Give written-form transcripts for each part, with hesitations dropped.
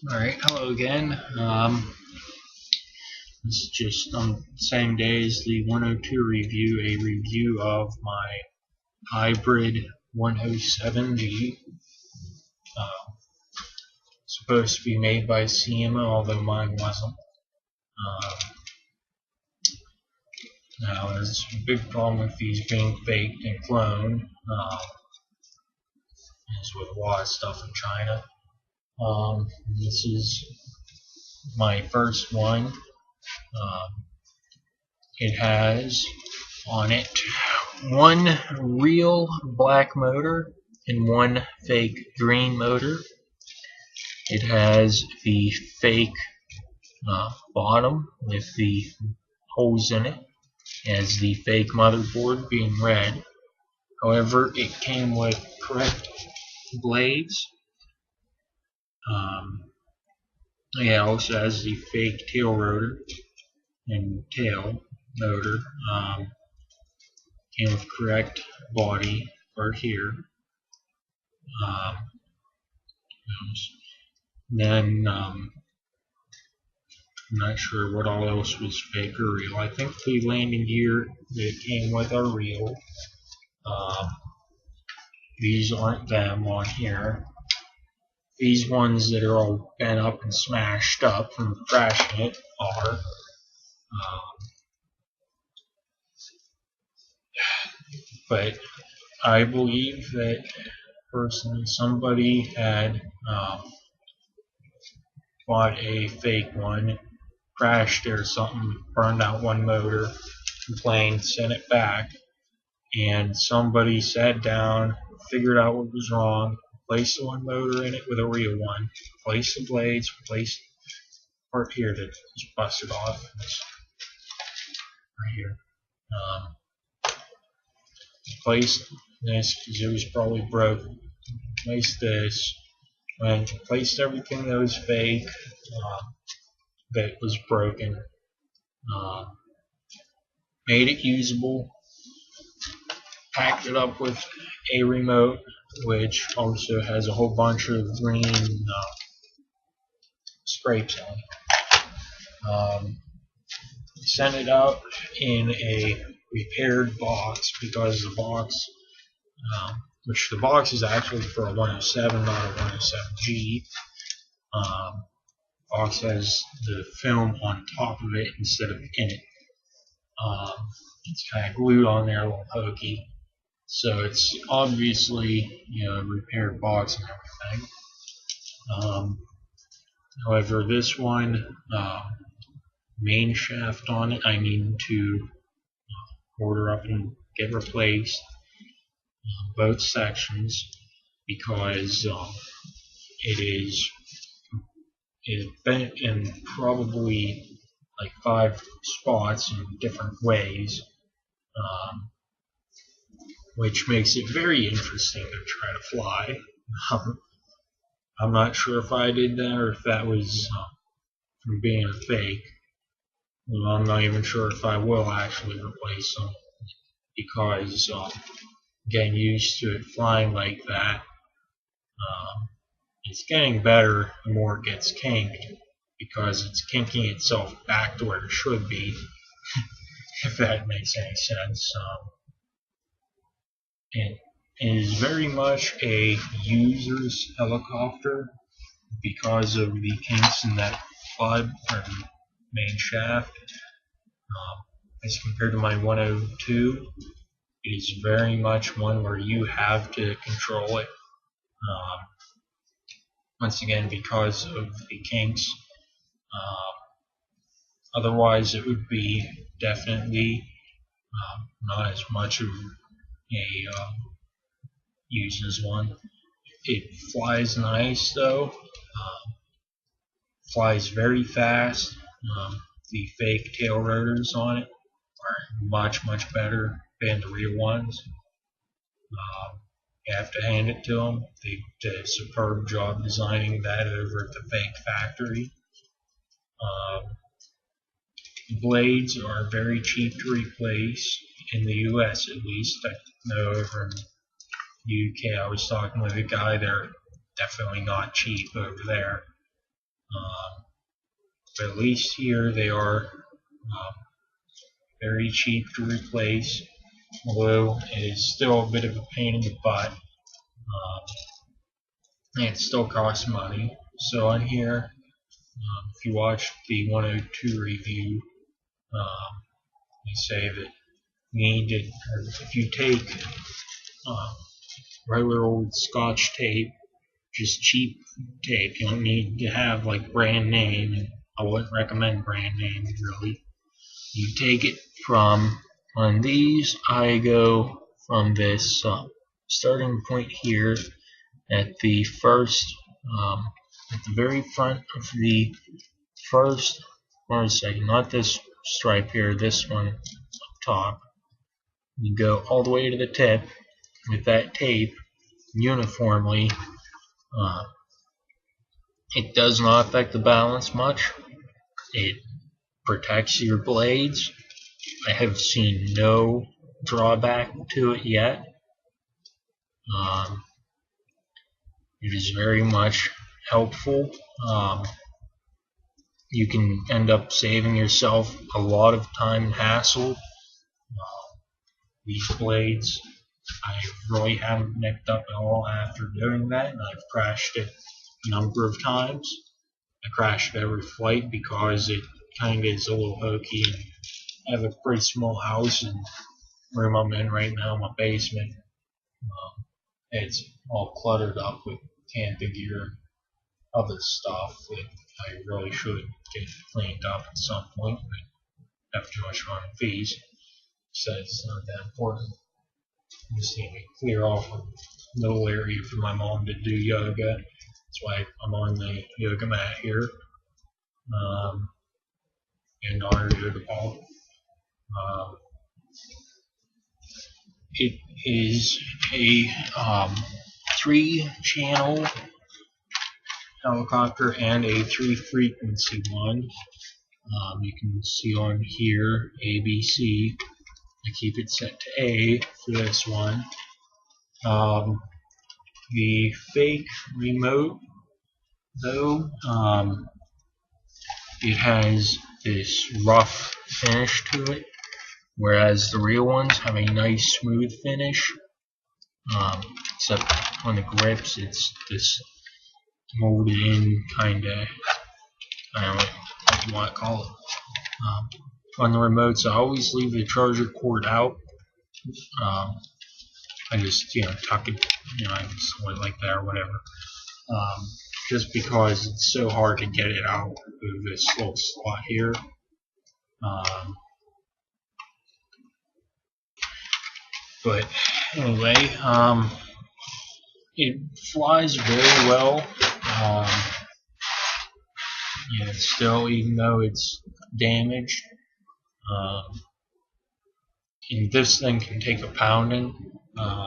Alright, hello again. This is just on the same day as the 102 review, a review of my hybrid 107g. Supposed to be made by Syma, although mine wasn't. Now, there's a big problem with these being faked and cloned, as with a lot of stuff in China. This is my first one. It has on it one real black motor and one fake green motor. It has the fake bottom with the holes in it. It has the fake motherboard being red. However, it came with correct blades. It also has the fake tail rotor and tail motor. Came with correct body right here. Then I'm not sure what all else was fake or real. I think the landing gear that came with are real. These aren't them on here. These ones that are all bent up and smashed up from crashing it are. But I believe that personally somebody had bought a fake one, crashed it or something, burned out one motor, complained, sent it back, and somebody sat down, figured out what was wrong, replaced the one motor in it with a real one, replaced the blades, replaced the part here that was busted off. It's right here. Replaced this because it was probably broken. Replaced this, and replaced everything that was fake, that was broken. Made it usable. Packed it up with a remote, which also has a whole bunch of green scrapes on it. Sent it out in a repaired box because the box, which the box is actually for a 107, not a 107g. Box has the film on top of it instead of in it. It's kind of glued on there, a little hokey. So it's obviously, a repaired box and everything. However, this one, main shaft on it, I need to order up and get replaced, both sections, because it's bent in probably like 5 spots in different ways, which makes it very interesting to try to fly. I'm not sure if I did that or if that was from being a fake. I'm not even sure if I will actually replace them, because getting used to it flying like that, it's getting better the more it gets kinked, because it's kinking itself back to where it should be, if that makes any sense. It is very much a user's helicopter because of the kinks in that plug or main shaft. As compared to my 102, it is very much one where you have to control it. Once again, because of the kinks. Otherwise, it would be definitely not as much of a user's one. It flies nice though. Flies very fast. The fake tail rotors on it are much better than the real ones. You have to hand it to them. They did a superb job designing that over at the fake factory. Blades are very cheap to replace in the US, at least. I know over in the UK, I was talking with a guy, they're definitely not cheap over there. But at least here they are very cheap to replace, although it is still a bit of a pain in the butt. And it still costs money. So on here, if you watch the 102 review, they say that you need to, or if you take regular old Scotch tape, just cheap tape, you don't need to have like brand name, and I wouldn't recommend brand name really. You take it from, on these, I go from this starting point here at the first, at the very front of the first, or a second, not this stripe here, this one up top. You go all the way to the tip with that tape uniformly. It does not affect the balance much. It protects your blades. I have seen no drawback to it yet. It is very much helpful. You can end up saving yourself a lot of time and hassle. These blades, I really haven't nicked up at all after doing that, and I've crashed it a number of times. I crashed every flight because it kind of gets a little hokey, and I have a pretty small house, and the room I'm in right now, my basement, it's all cluttered up with camping gear and other stuff that I really should get cleaned up at some point, but have too much on fees, so it's not that important. I just need to clear off a little area for my mom to do yoga. That's why I'm on the yoga mat here, and on her yoga ball. It is a 3-channel helicopter and a 3-frequency one. You can see on here ABC. I keep it set to A for this one. The fake remote, though, it has this rough finish to it, whereas the real ones have a nice smooth finish. Except on the grips, it's this molded in kind of, I don't know what you want to call it. On the remotes, I always leave the charger cord out. I just, tuck it, I just hold it like that or whatever. Just because it's so hard to get it out of this little slot here. But anyway, it flies very well. Still, even though it's damaged, and this thing can take a pounding. I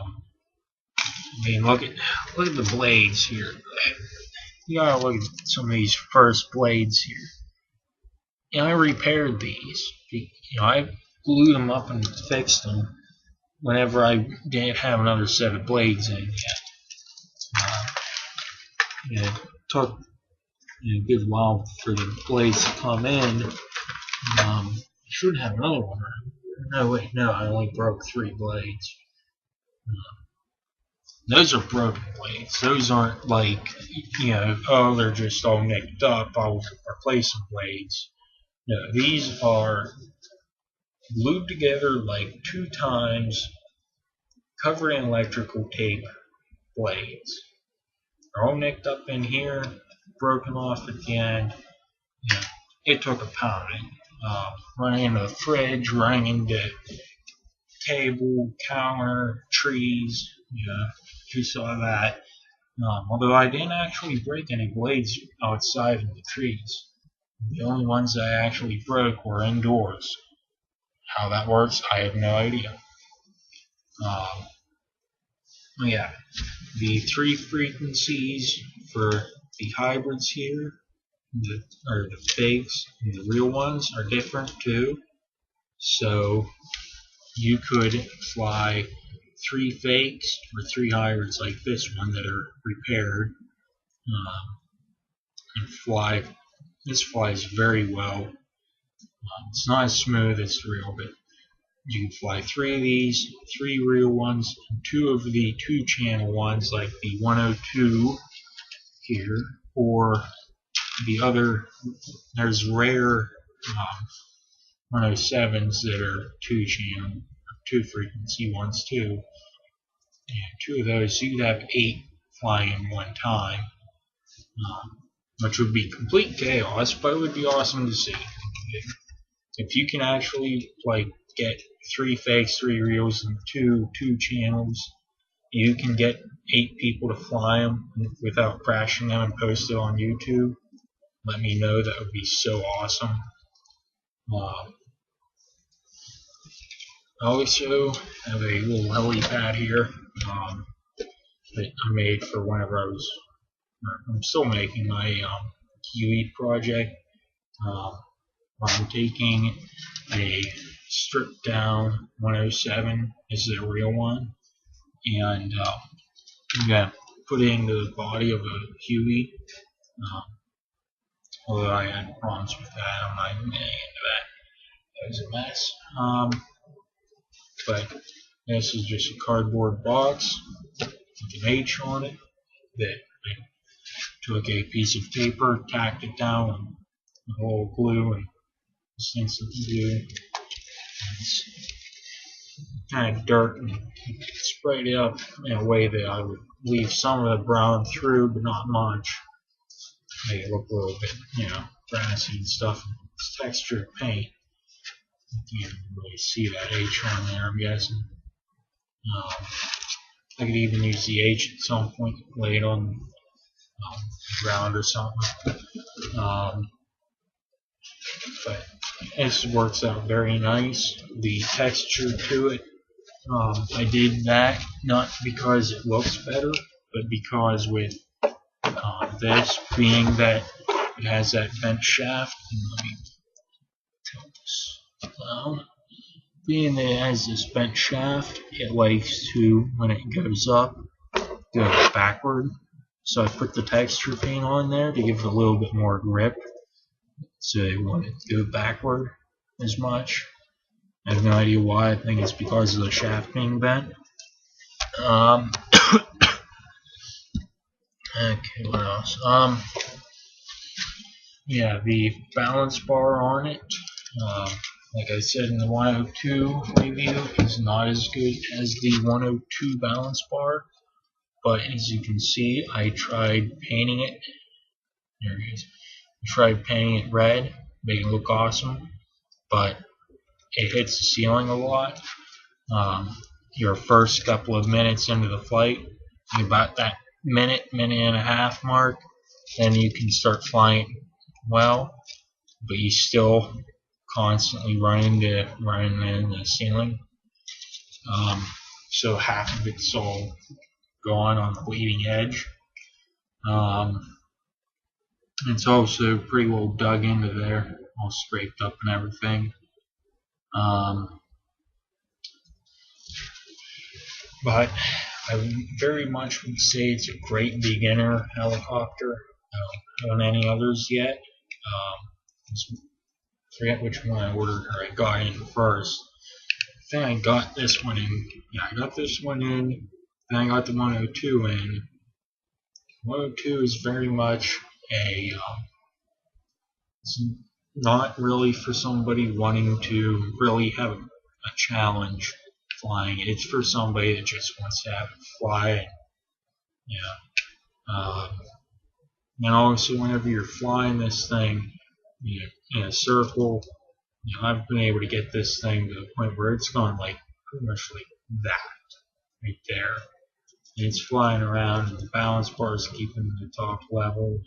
mean, look at the blades here. You gotta look at some of these first blades here. I repaired these. I glued them up and fixed them whenever I didn't have another set of blades in yet. It took a good while for the blades to come in. I should have another one. No, wait, no, I only broke 3 blades. Those are broken blades. Those aren't like, oh, they're just all nicked up, I'll replace some blades. No, these are glued together like 2 times, covered in electrical tape blades. They're all nicked up in here, broken off at the end. It took a pounding. Running into the fridge, running into table, counter, trees. You saw that. Although I didn't actually break any blades outside in the trees. The only ones that I actually broke were indoors. How that works, I have no idea. The 3 frequencies for the hybrids here, or the fakes, and the real ones are different too. So you could fly 3 fakes or 3 hybrids like this one that are repaired. and fly. This flies very well. It's not as smooth as the reel, but you can fly 3 of these, 3 reel ones, and 2 of the 2-channel ones, like the 102 here, or the other. There's rare 107s that are 2-channel, 2-frequency ones too, and 2 of those, so you could have 8 flying in one time, which would be complete chaos, but it would be awesome to see. If you can actually get 3 fakes, 3 reels, and 2 channels, you can get 8 people to fly them without crashing them and post it on YouTube. Let me know. That would be so awesome. I also have a little helipad here that I made for whenever I'm still making my Kiwi project. I'm taking a stripped down 107, this is a real one, and I'm going to put it into the body of a Huey. Although I had problems with that, I'm not even getting into that. That was a mess. But this is just a cardboard box with an H on it that I took a piece of paper, tacked it down with a whole glue, and this thing's glue. It's kind of dark and sprayed it up in a way that I would leave some of the brown through, but not much. Make it look a little bit, brassy and stuff. It's textured paint. You can't really see that H on there, I'm guessing. I could even use the H at some point, lay it on the ground or something. But this works out very nice. The texture to it, I did that not because it looks better, but because with this being that it has that bent shaft, let me tilt this down. Being that it has this bent shaft, it likes to, when it goes up, go backward. So I put the texture paint on there to give it a little bit more grip, so it won't go backward as much. I have no idea why. I think it's because of the shaft being bent. Okay, what else? Yeah, the balance bar on it, like I said in the 102 review, is not as good as the 102 balance bar. But as you can see, I tried painting it. There it is. I tried painting it red, making it look awesome, but it hits the ceiling a lot. Your first couple of minutes into the flight, about that minute and a half mark, then you can start flying well, but you still constantly running in the ceiling. So half of it's all gone on the leading edge. It's also pretty well dug into there, all scraped up and everything. But I very much would say it's a great beginner helicopter. I don't own any others yet. I forget which one I ordered or I got in first. I think I got this one in. Yeah, I got this one in. Then I got the 102 in. 102 is very much it's not really for somebody wanting to really have a challenge flying. It's for somebody that just wants to have it fly. And also, whenever you're flying this thing, in a circle, I've been able to get this thing to the point where it's gone like pretty much like that right there. And it's flying around, and the balance bar is keeping the top level.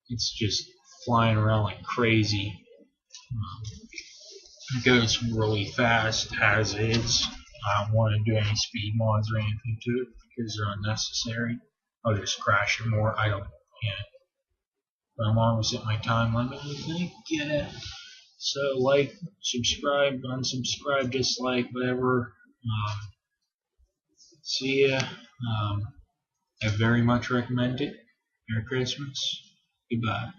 It's just flying around like crazy. It goes really fast as is. I don't want to do any speed mods or anything to it because they're unnecessary. I'll just crash it more. I don't. But I'm almost at my time limit, I think. Yeah. So like, subscribe, unsubscribe, dislike, whatever. See ya. I very much recommend it. Merry Christmas. Goodbye.